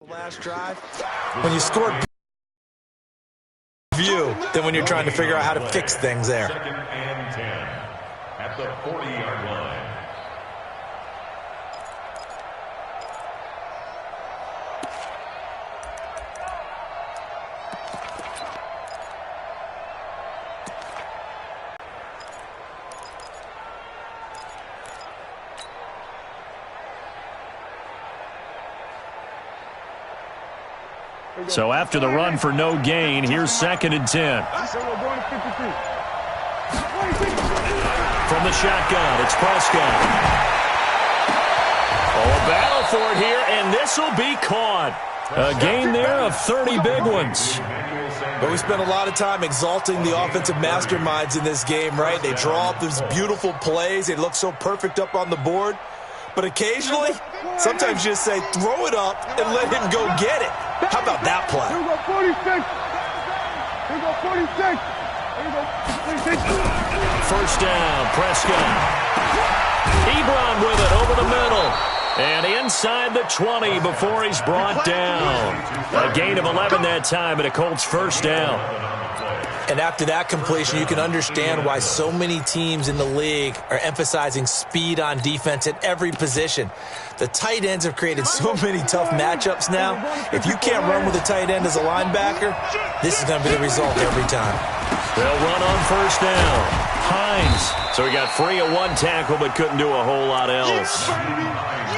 Last drive, when you score view, then when you're trying to figure out how to fix things there. 2nd and 10 at the 40-yard line. So after the run for no gain, here's 2nd and 10. From the shotgun, it's Prescott. Oh, a battle for it here, and this will be caught. A gain there of 30 big ones. But we spent a lot of time exalting the offensive masterminds in this game, right? They draw up these beautiful plays. They look so perfect up on the board. But occasionally, sometimes you just say, throw it up and let him go get it. How about that play? Here we go, 46. Here we go, 46. Here we go, 46. First down, Prescott. Ebron with it over the middle. And inside the 20 before he's brought down. A gain of 11 that time, and a Colts first down. And after that completion, you can understand why so many teams in the league are emphasizing speed on defense at every position. The tight ends have created so many tough matchups now. If you can't run with a tight end as a linebacker, this is going to be the result every time. They'll run on first down. Hines. So he got free of one tackle but couldn't do a whole lot else.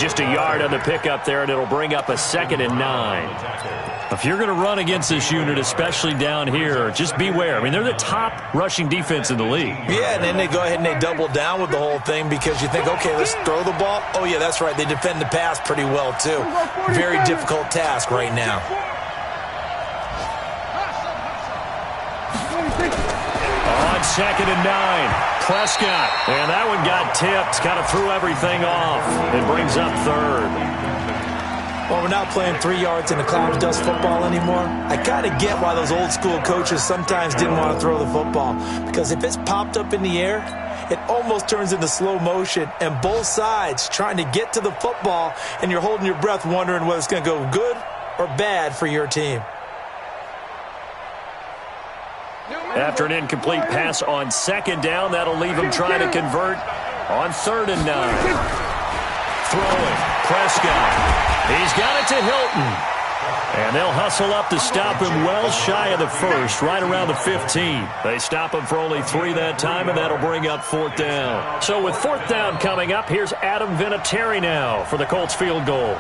Just a yard on the pickup there, and it'll bring up a 2nd and 9. If you're going to run against this unit, especially down here, just beware. I mean, they're the top rushing defense in the league. Yeah, and then they go ahead and they double down with the whole thing because you think, okay, let's throw the ball. Oh, yeah, that's right. They defend the pass pretty well, too. Very difficult task right now. On 2nd and 9, Prescott. And that one got tipped, kind of threw everything off. It brings up 3rd. Well, we're not playing 3 yards in the cloud of dust football anymore. I kind of get why those old school coaches sometimes didn't want to throw the football. Because if it's popped up in the air, it almost turns into slow motion. And both sides trying to get to the football, and you're holding your breath wondering whether it's going to go good or bad for your team. After an incomplete pass on 2nd down, that'll leave him trying to convert on 3rd and 9. Throwing, Prescott. He's got it to Hilton. And they'll hustle up to stop him well shy of the first, right around the 15. They stop him for only 3 that time, and that'll bring up 4th down. So with 4th down coming up, here's Adam Vinatieri now for the Colts field goal.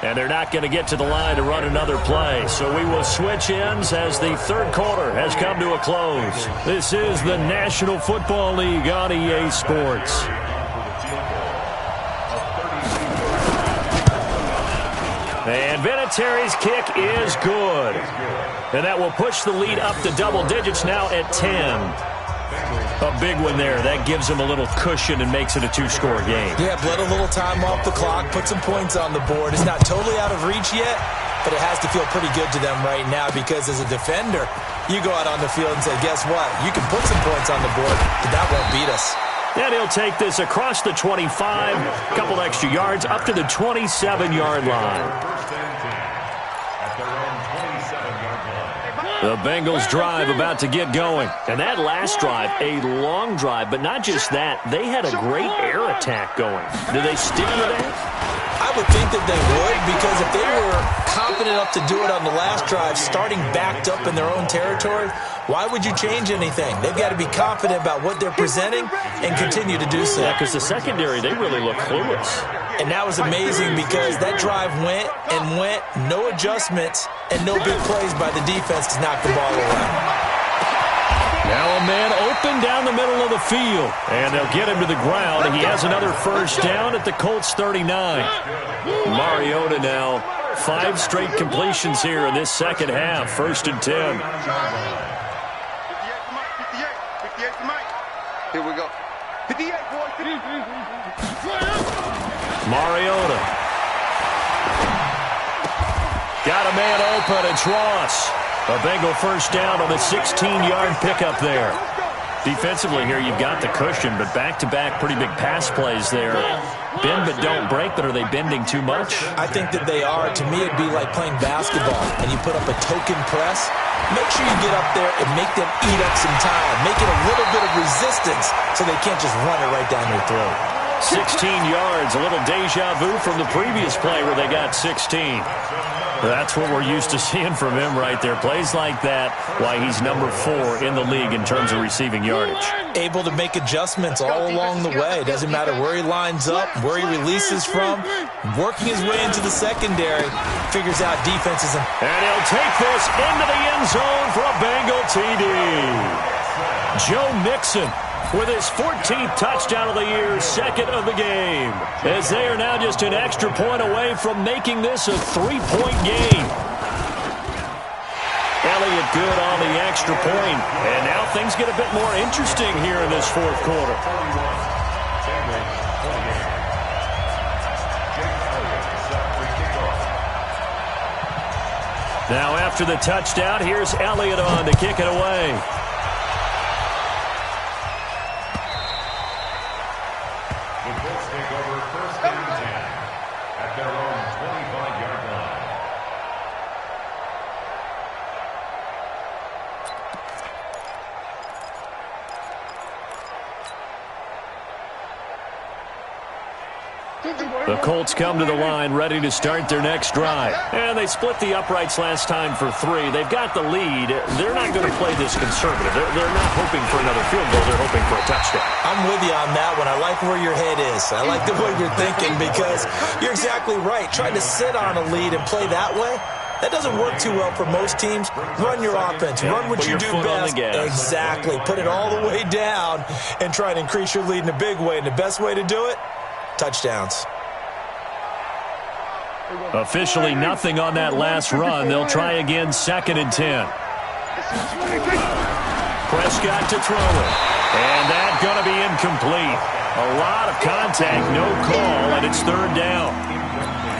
And they're not going to get to the line to run another play. So we will switch ends as the 3rd quarter has come to a close. This is the National Football League on EA Sports. And Vinatieri's kick is good. And that will push the lead up to double digits now at 10. A big one there. That gives him a little cushion and makes it a 2-score game. Yeah, let a little time off the clock, put some points on the board. It's not totally out of reach yet, but it has to feel pretty good to them right now because as a defender, you go out on the field and say, guess what? You can put some points on the board, but that won't beat us. And he'll take this across the 25, a couple extra yards, up to the 27-yard line. The Bengals drive about to get going. And that last drive, a long drive, but not just that. They had a great air attack going. Do they stick with that? I would think that they would because if they were confident enough to do it on the last drive, starting backed up in their own territory, why would you change anything? They've got to be confident about what they're presenting and continue to do so. Yeah, because the secondary, they really look clueless. And that was amazing because that drive went and went, no adjustments, and no big plays by the defense to knock the ball away. Now a man open down the middle of the field. And they'll get him to the ground. He has another first down at the Colts 39. Mariota now, 5 straight completions here in this second half. 1st and 10. Here we go. 58, boy. Mariota. Got a man open. It's Ross. A Bengal first down on the 16-yard pickup there. Defensively here, you've got the cushion, but back-to-back pretty big pass plays there. Bend but don't break, but are they bending too much? I think that they are. To me, it'd be like playing basketball, and you put up a token press. Make sure you get up there and make them eat up some time. Make it a little bit of resistance so they can't just run it right down their throat. 16 yards, a little deja vu from the previous play where they got 16. That's what we're used to seeing from him right there. Plays like that, why he's number 4 in the league in terms of receiving yardage. Able to make adjustments all along the way. Doesn't matter where he lines up, where he releases from, working his way into the secondary, figures out defenses. And he'll take this into the end zone for a Bengal TD. Joe Mixon with his 14th touchdown of the year, 2nd of the game, as they are now just an extra point away from making this a 3-point game. Elliott good on the extra point, and now things get a bit more interesting here in this fourth quarter. Now after the touchdown, here's Elliott on to kick it away. The Colts come to the line ready to start their next drive. And they split the uprights last time for 3. They've got the lead. They're not going to play this conservative. They're not hoping for another field goal. They're hoping for a touchdown. I'm with you on that one. I like where your head is. I like the way you're thinking because you're exactly right. Trying to sit on a lead and play that way, that doesn't work too well for most teams. Run your offense. Run what you do best. Exactly. Put it all the way down and try to increase your lead in a big way. And the best way to do it, touchdowns. Officially nothing on that last run. They'll try again, 2nd and 10. Prescott to throw it. And that's going to be incomplete. A lot of contact, no call, and it's 3rd down.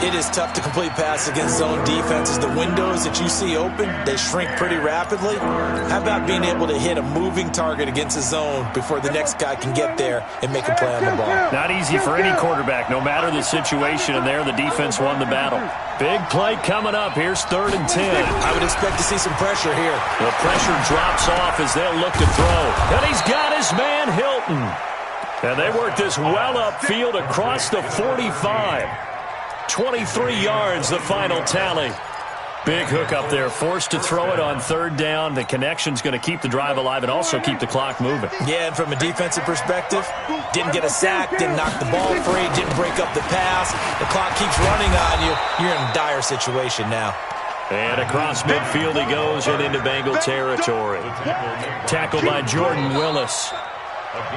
It is tough to complete pass against zone defenses. The windows that you see open, they shrink pretty rapidly. How about being able to hit a moving target against a zone before the next guy can get there and make a play on the ball? Not easy for any quarterback, no matter the situation, and there the defense won the battle. Big play coming up. Here's 3rd and 10. I would expect to see some pressure here. The pressure drops off as they'll look to throw. And he's got his man Hilton. And they work this well upfield across the 45. 23 yards, the final tally. Big hook up there, forced to throw it on 3rd down. The connection's going to keep the drive alive and also keep the clock moving. Yeah, and from a defensive perspective, didn't get a sack, didn't knock the ball free, didn't break up the pass. The clock keeps running on you. You're in a dire situation now. And across midfield he goes and into Bengal territory. Tackled by Jordan Willis.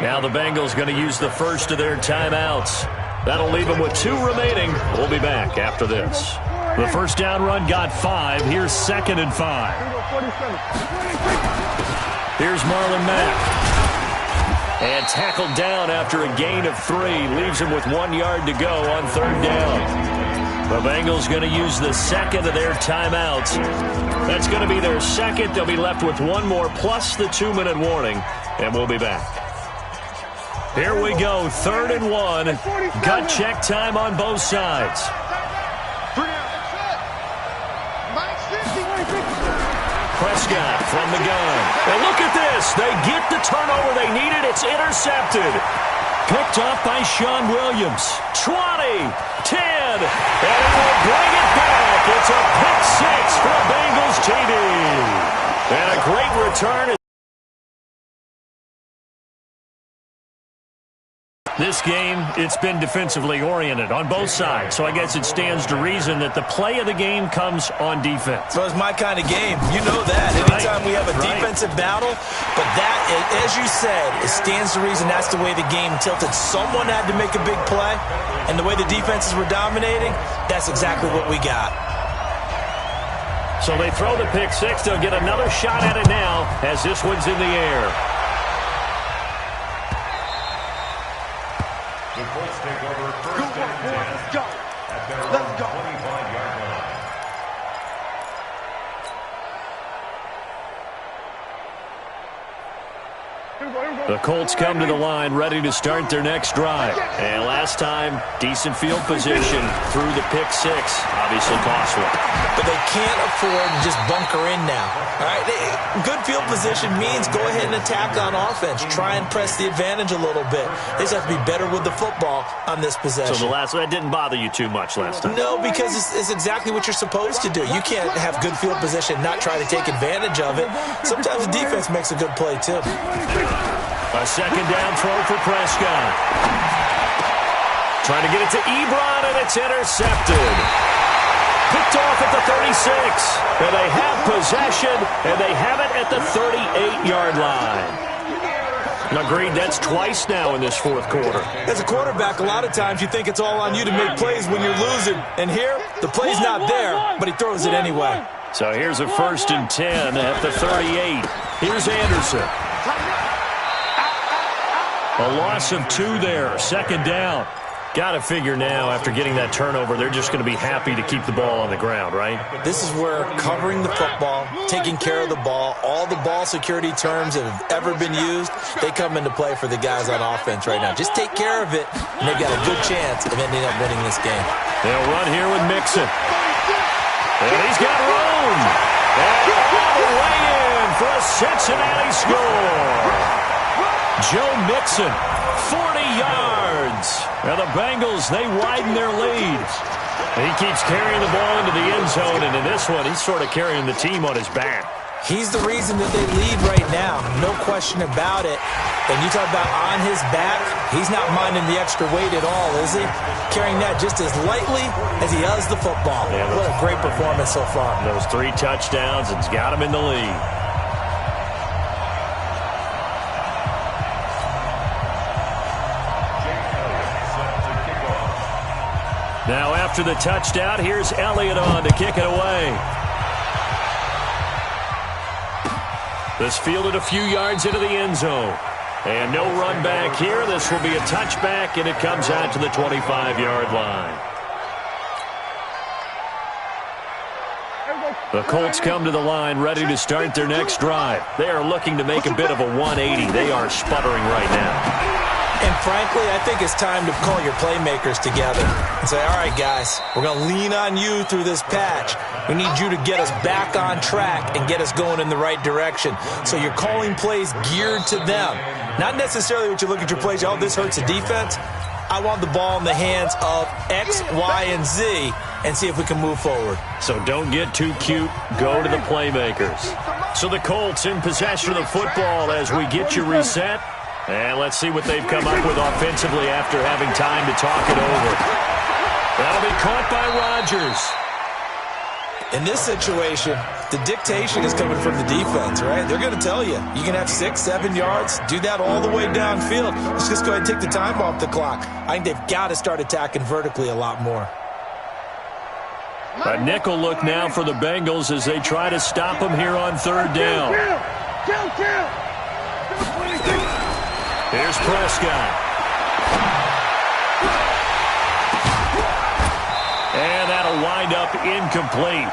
Now the Bengals going to use the first of their timeouts. That'll leave them with 2 remaining. We'll be back after this. The first down run got 5. Here's 2nd and 5. Here's Marlon Mack. And tackled down after a gain of 3. Leaves him with 1 yard to go on 3rd down. The Bengals going to use the 2nd of their timeouts. That's going to be their 2nd. They'll be left with 1 more plus the 2-minute warning. And we'll be back. Here we go, 3rd and 1. Gut check time on both sides. Prescott from the gun. And look at this. They get the turnover they needed. It's intercepted. Picked off by Sean Williams. 20, 10, and it will bring it back. It's a pick 6 for a Bengals TD. And a great return. This game, it's been defensively oriented on both sides, so I guess it stands to reason that the play of the game comes on defense. So it's my kind of game. You know that. Anytime we have a defensive battle, but that, as you said, it stands to reason that's the way the game tilted. Someone had to make a big play, and the way the defenses were dominating, that's exactly what we got. So they throw the pick 6. They'll get another shot at it now as this one's in the air. The Colts take over 1st and 10 at their own 25-yard line. Here we go. The Colts come to the line ready to start their next drive. And last time, decent field position through the pick six. Obviously costly. But they can't afford to just bunker in now. All right, good field position means go ahead and attack on offense. Try and press the advantage a little bit. They just have to be better with the football on this possession. So that didn't bother you too much last time? No, because it's exactly what you're supposed to do. You can't have good field position, not try to take advantage of it. Sometimes the defense makes a good play, too. A second down throw for Prescott. Trying to get it to Ebron, and it's intercepted. Picked off at the 36. And they have possession, and they have it at the 38-yard line. Agreed, that's twice now in this fourth quarter. As a quarterback, a lot of times you think it's all on you to make plays when you're losing. And here, the play's not there, but he throws it anyway. So here's a 1st and 10 at the 38. Here's Anderson. A loss of 2 there, second down. Got to figure now, after getting that turnover, they're just going to be happy to keep the ball on the ground, right? This is where covering the football, taking care of the ball, all the ball security terms that have ever been used, they come into play for the guys on offense right now. Just take care of it, and they've got a good chance of ending up winning this game. They'll run here with Mixon. And he's got room. And all the way in for a Cincinnati score. Joe Mixon, 40 yards. Now the Bengals, they widen their lead. He keeps carrying the ball into the end zone, and in this one, he's sort of carrying the team on his back. He's the reason that they lead right now, no question about it. And you talk about on his back, he's not minding the extra weight at all, is he? Carrying that just as lightly as he does the football. Yeah, what a great performance so far. Those 3 touchdowns, it's got him in the lead. Now after the touchdown, here's Elliott on to kick it away. This fielded a few yards into the end zone. And no run back here. This will be a touchback, and it comes out to the 25-yard line. The Colts come to the line ready to start their next drive. They are looking to make a bit of a 180. They are sputtering right now. And frankly, I think it's time to call your playmakers together and say, all right, guys, we're going to lean on you through this patch. We need you to get us back on track and get us going in the right direction. So you're calling plays geared to them. Not necessarily what you look at your plays, oh, this hurts the defense. I want the ball in the hands of X, Y, and Z and see if we can move forward. So don't get too cute. Go to the playmakers. So the Colts in possession of the football as we get you reset. And let's see what they've come up with offensively after having time to talk it over. That'll be caught by Rodgers. In this situation, the dictation is coming from the defense, right? They're going to tell you, you can have 6, 7 yards, do that all the way downfield. Let's just go ahead and take the time off the clock. I think they've got to start attacking vertically a lot more. A nickel look now for the Bengals as they try to stop them here on 3rd down. Here's Prescott. And that'll wind up incomplete.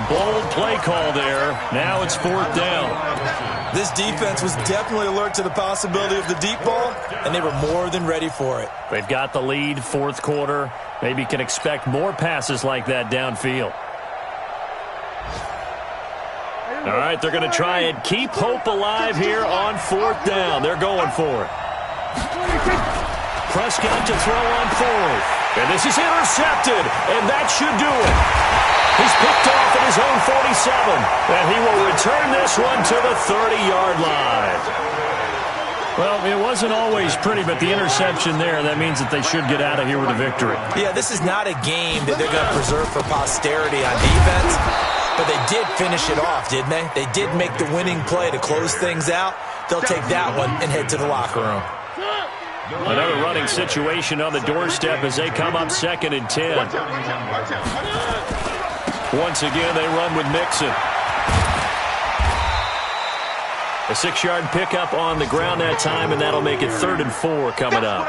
Bold play call there. Now it's 4th down. This defense was definitely alert to the possibility of the deep ball, and they were more than ready for it. They've got the lead, 4th quarter. Maybe can expect more passes like that downfield. All right, they're going to try and keep hope alive here on 4th down. They're going for it. Prescott to throw on 4th. And this is intercepted, and that should do it. He's picked off at his own 47, and he will return this one to the 30-yard line. Well, it wasn't always pretty, but the interception there, that means that they should get out of here with a victory. Yeah, this is not a game that they're going to preserve for posterity on defense. But they did finish it off, didn't they? They did make the winning play to close things out. They'll take that one and head to the locker room. Another running situation on the doorstep as they come up 2nd and 10. Once again, they run with Mixon. A 6-yard pickup on the ground that time, and that'll make it 3rd and 4 coming up.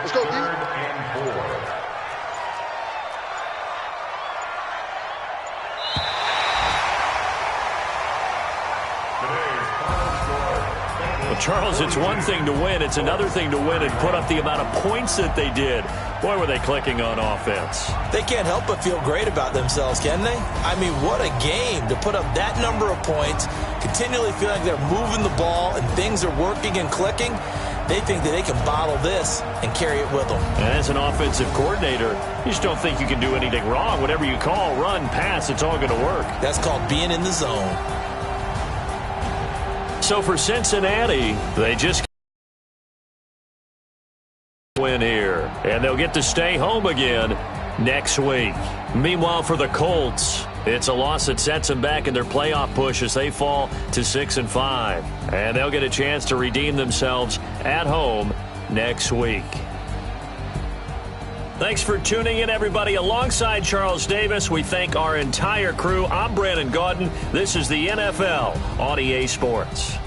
Let's go, D. Well, Charles, it's one thing to win. It's another thing to win and put up the amount of points that they did. Boy, were they clicking on offense. They can't help but feel great about themselves, can they? I mean, what a game to put up that number of points, continually feel like they're moving the ball and things are working and clicking. They think that they can bottle this and carry it with them. And as an offensive coordinator, you just don't think you can do anything wrong. Whatever you call, run, pass, it's all going to work. That's called being in the zone. So for Cincinnati, they just win here, and they'll get to stay home again next week. Meanwhile, for the Colts, it's a loss that sets them back in their playoff push as they fall to 6-5. And they'll get a chance to redeem themselves at home next week. Thanks for tuning in, everybody. Alongside Charles Davis, we thank our entire crew. I'm Brandon Gaudin. This is the NFL on EA Sports.